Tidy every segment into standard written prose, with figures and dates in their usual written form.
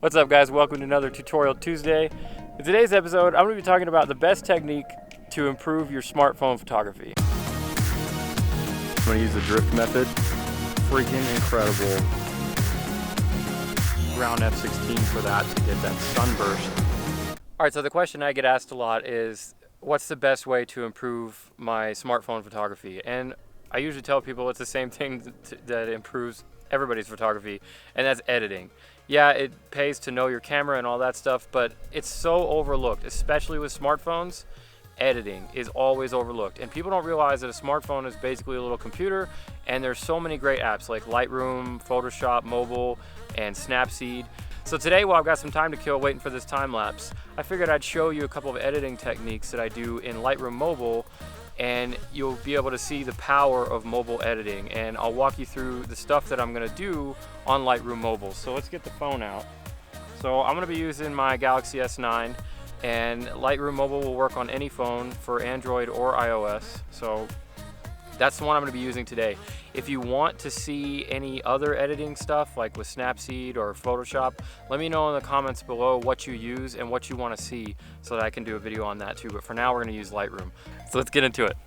What's up, guys? Welcome to another Tutorial Tuesday. In today's episode, I'm going to be talking about the best technique to improve your smartphone photography. I'm going to use the drift method. Freaking incredible. Round F16 for that to get that sunburst. Alright, so the question I get asked a lot is, what's the best way to improve my smartphone photography? And I usually tell people it's the same thing that improves everybody's photography, and that's editing. Yeah, it pays to know your camera and all that stuff, but it's so overlooked, especially with smartphones. Editing is always overlooked, and people don't realize that a smartphone is basically a little computer, and there's so many great apps like Lightroom, Photoshop Mobile, and Snapseed. So today, while I've got some time to kill waiting for this time lapse, I figured I'd show you a couple of editing techniques that I do in Lightroom Mobile, and you'll be able to see the power of mobile editing, and I'll walk you through the stuff that I'm going to do on Lightroom Mobile. So let's get the phone out. So I'm going to be using my Galaxy S9, and Lightroom Mobile will work on any phone for Android or iOS. So that's the one I'm going to be using today. If you want to see any other editing stuff like with Snapseed or Photoshop, let me know in the comments below what you use and what you want to see so that I can do a video on that too. But for now, we're going to use Lightroom. So let's get into it.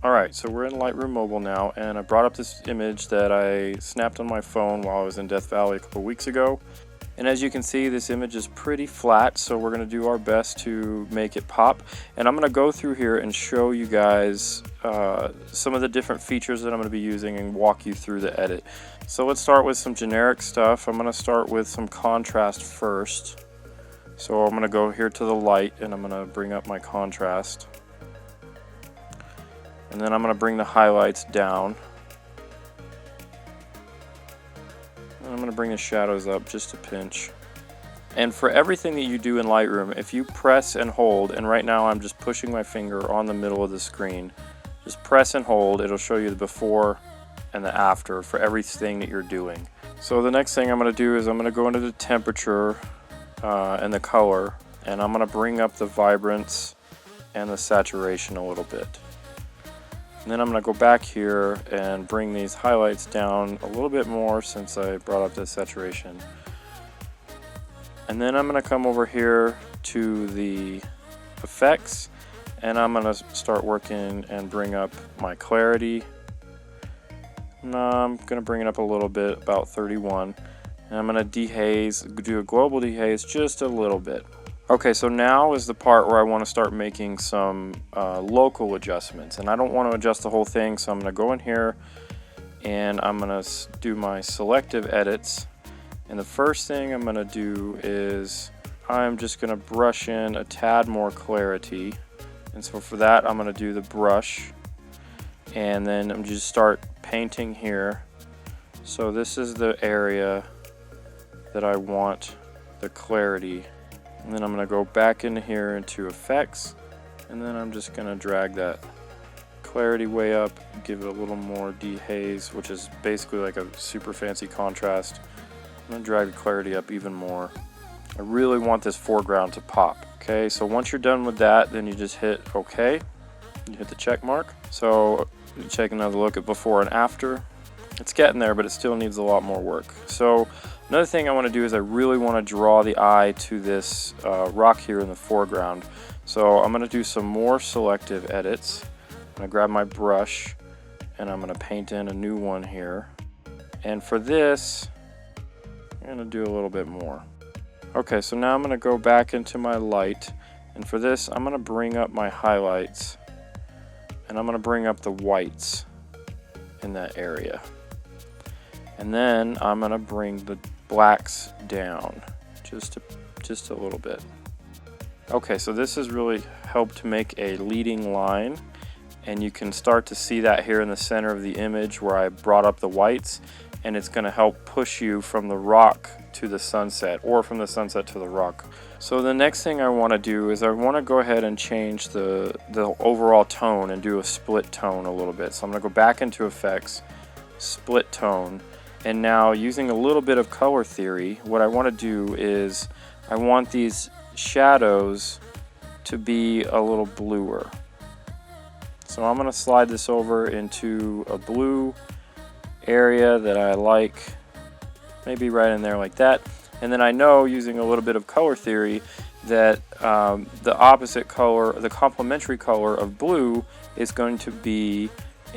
Alright, so we're in Lightroom Mobile now, and I brought up this image that I snapped on my phone while I was in Death Valley a couple weeks ago. And as you can see, this image is pretty flat, so we're going to do our best to make it pop. And I'm going to go through here and show you guys some of the different features that I'm going to be using and walk you through the edit. So let's start with some generic stuff. I'm going to start with some contrast first. So I'm going to go here to the light, and I'm going to bring up my contrast. And then I'm going to bring the highlights down. I'm going to bring the shadows up just a pinch. And for everything that you do in Lightroom, if you press and hold, and right now I'm just pushing my finger on the middle of the screen, just press and hold, it'll show you the before and the after for everything that you're doing. So the next thing I'm going to do is I'm going to go into the temperature and the color, and I'm going to bring up the vibrance and the saturation a little bit. And then I'm going to go back here and bring these highlights down a little bit more since I brought up the saturation. And then I'm going to come over here to the effects, and I'm going to start working and bring up my clarity. And I'm going to bring it up a little bit, about 31. And I'm going to dehaze, do a global dehaze just a little bit. Okay, so now is the part where I want to start making some local adjustments, and I don't want to adjust the whole thing, so I'm going to go in here and I'm going to do my selective edits. And the first thing I'm going to do is I'm just going to brush in a tad more clarity, and so for that I'm going to do the brush, and then I'm just start painting here. So this is the area that I want the clarity. And then I'm going to go back into here into effects, and then I'm just going to drag that clarity way up, give it a little more dehaze, which is basically like a super fancy contrast. I'm going to drag the clarity up even more. I really want this foreground to pop. Okay, so once you're done with that, then you just hit OK. You hit the check mark. So take another look at before and after. It's getting there, but it still needs a lot more work. So another thing I want to do is I really want to draw the eye to this rock here in the foreground. So I'm going to do some more selective edits. I'm going to grab my brush and I'm going to paint in a new one here. And for this, I'm going to do a little bit more. Okay, so now I'm going to go back into my light. And for this, I'm going to bring up my highlights. And I'm going to bring up the whites in that area. And then I'm going to bring the blacks down just a little bit. Okay, so this has really helped to make a leading line, and you can start to see that here in the center of the image where I brought up the whites, and it's going to help push you from the rock to the sunset, or from the sunset to the rock. So the next thing I want to do is I want to go ahead and change the overall tone and do a split tone a little bit. So I'm going to go back into effects, split tone. And now, using a little bit of color theory, what I want to do is I want these shadows to be a little bluer. So I'm going to slide this over into a blue area that I like, maybe right in there like that. And then I know, using a little bit of color theory, that the opposite color, the complementary color of blue, is going to be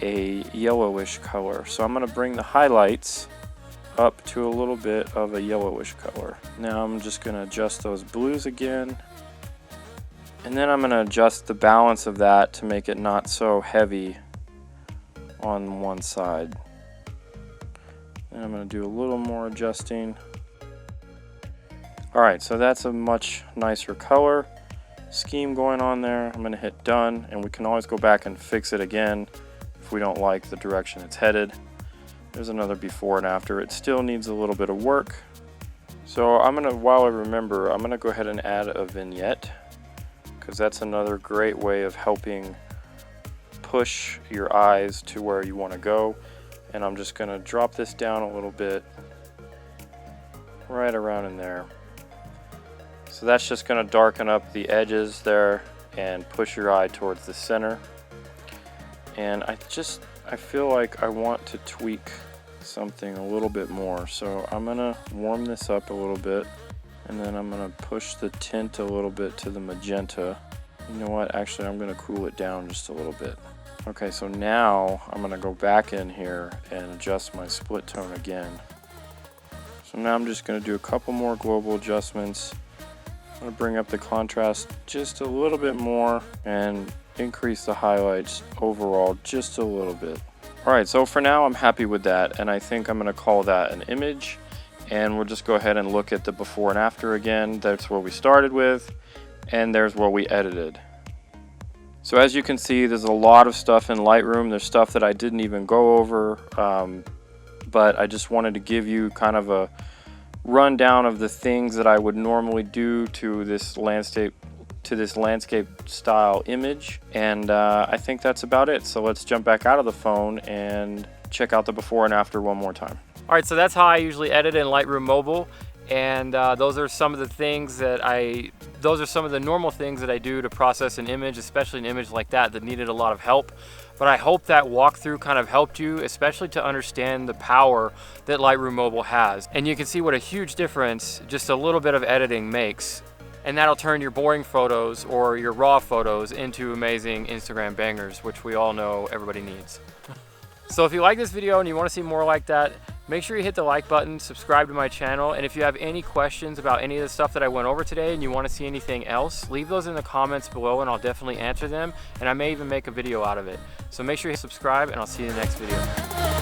a yellowish color. So I'm going to bring the highlights up to a little bit of a yellowish color. Now I'm just going to adjust those blues again. And then I'm going to adjust the balance of that to make it not so heavy on one side. And I'm going to do a little more adjusting. Alright, so that's a much nicer color scheme going on there. I'm going to hit done, and we can always go back and fix it again if we don't like the direction it's headed. There's another before and after. It still needs a little bit of work. So I'm going to, while I remember, I'm going to go ahead and add a vignette, because that's another great way of helping push your eyes to where you want to go. And I'm just going to drop this down a little bit, right around in there. So that's just going to darken up the edges there and push your eye towards the center. And I feel like I want to tweak something a little bit more. So I'm going to warm this up a little bit, and then I'm going to push the tint a little bit to the magenta. You know what? Actually, I'm going to cool it down just a little bit. Okay, so now I'm going to go back in here and adjust my split tone again. So now I'm just going to do a couple more global adjustments. I'm going to bring up the contrast just a little bit more and increase the highlights overall just a little bit. Alright, so for now I'm happy with that, and I think I'm going to call that an image, and we'll just go ahead and look at the before and after again. That's where we started with, and there's where we edited. So as you can see, there's a lot of stuff in Lightroom. There's stuff that I didn't even go over, but I just wanted to give you kind of a rundown of the things that I would normally do to this landscape style image, and I think that's about it. So let's jump back out of the phone and check out the before and after one more time. All right, so that's how I usually edit in Lightroom Mobile, and those are some of the things that those are some of the normal things that I do to process an image, especially an image like that needed a lot of help. But I hope that walkthrough kind of helped you, especially to understand the power that Lightroom Mobile has. And you can see what a huge difference just a little bit of editing makes. And that'll turn your boring photos or your raw photos into amazing Instagram bangers, which we all know everybody needs. So if you like this video and you want to see more like that, make sure you hit the like button, subscribe to my channel, and if you have any questions about any of the stuff that I went over today and you want to see anything else, leave those in the comments below and I'll definitely answer them, and I may even make a video out of it. So make sure you subscribe, and I'll see you in the next video.